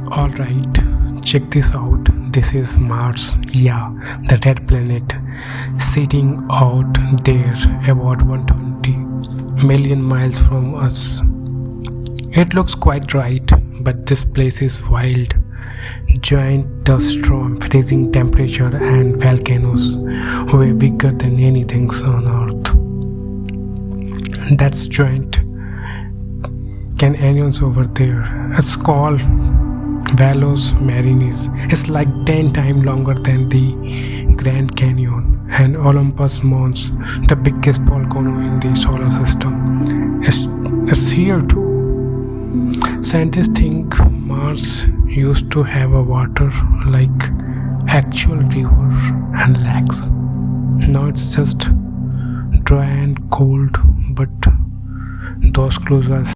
Alright, check this out. This is Mars, yeah, the red planet, sitting out there about 120 million miles from us. It looks quite right, but this place is wild. Giant dust storm, freezing temperature, and volcanoes way bigger than anything on Earth. That's giant canyons over there. It's called Valles Marineris. It's like 10 times longer than the Grand Canyon, and Olympus Mons, the biggest volcano in the solar system, is here too. Scientists think Mars used to have a water like actual river and lakes. Now it's just dry and cold, but those clues are